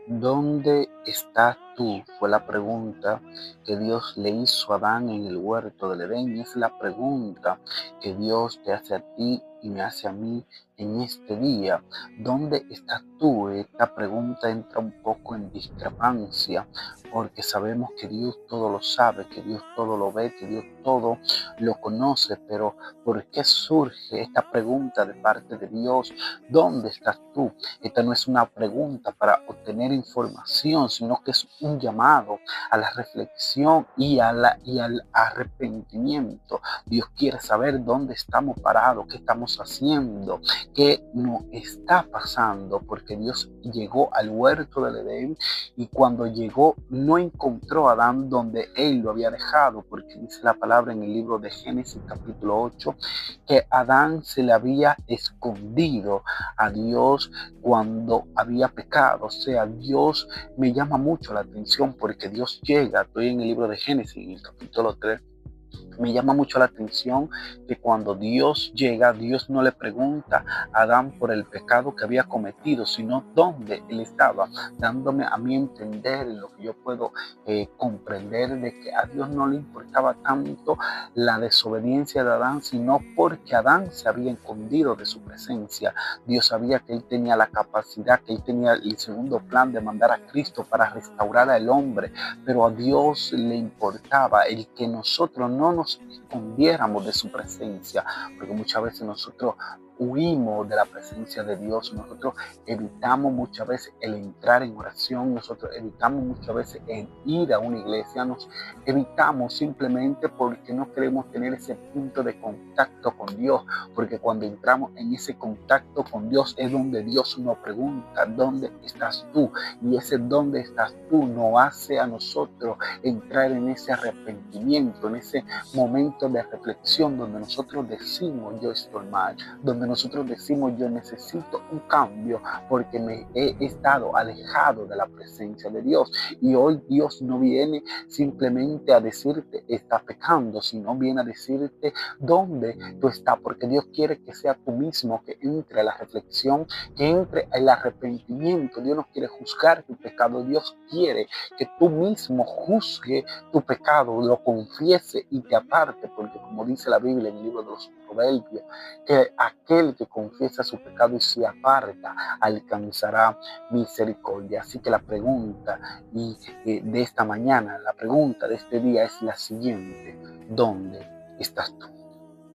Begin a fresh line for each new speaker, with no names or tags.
¿Dónde estás tú? Fue la pregunta que Dios le hizo a Adán en el huerto del Edén. Y es la pregunta que Dios te hace a ti y me hace a mí en este día. ¿Dónde estás tú? Esta pregunta entra un poco en discrepancia porque sabemos que Dios todo lo sabe, que Dios todo lo ve, que Dios todo lo conoce. Pero ¿por qué surge esta pregunta de parte de Dios? ¿Dónde estás tú? Esta no es una pregunta para obtener información, sino que es un llamado a la reflexión y al arrepentimiento. Dios quiere saber dónde estamos parados, qué estamos haciendo, qué nos está pasando, porque Dios llegó al huerto del Edén y cuando llegó no encontró a Adán donde él lo había dejado, porque dice la palabra en el libro de Génesis capítulo 8 que Adán se le había escondido a Dios cuando había pecado. O sea, Dios me llama mucho la atención porque Dios llega, estoy en el libro de Génesis, en el capítulo 3. Me llama mucho la atención que cuando Dios llega, Dios no le pregunta a Adán por el pecado que había cometido, sino dónde él estaba, dándome a mí entender en lo que yo puedo comprender de que a Dios no le importaba tanto la desobediencia de Adán, sino porque Adán se había escondido de su presencia. Dios sabía que él tenía la capacidad, que él tenía el segundo plan de mandar a Cristo para restaurar al hombre, pero a Dios le importaba el que nosotros no nos escondiéramos de su presencia, porque muchas veces nosotros huimos de la presencia de Dios, nosotros evitamos muchas veces el entrar en oración, nosotros evitamos muchas veces el ir a una iglesia, nos evitamos simplemente porque no queremos tener ese punto de contacto con Dios, porque cuando entramos en ese contacto con Dios es donde Dios nos pregunta, ¿dónde estás tú? Y ese dónde estás tú nos hace a nosotros entrar en ese arrepentimiento, en ese momento de reflexión donde nosotros decimos yo estoy mal, donde nosotros decimos yo necesito un cambio porque me he estado alejado de la presencia de Dios. Y hoy Dios no viene simplemente a decirte estás pecando, sino viene a decirte dónde tú estás, porque Dios quiere que sea tú mismo que entre la reflexión, que entre el arrepentimiento. Dios no quiere juzgar tu pecado, Dios quiere que tú mismo juzgue tu pecado, lo confiese y te aparte, porque como dice la Biblia en el libro de los Proverbios, que aquel que confiesa su pecado y se aparta alcanzará misericordia. Así que la pregunta de esta mañana, la pregunta de este día es la siguiente: ¿dónde estás tú?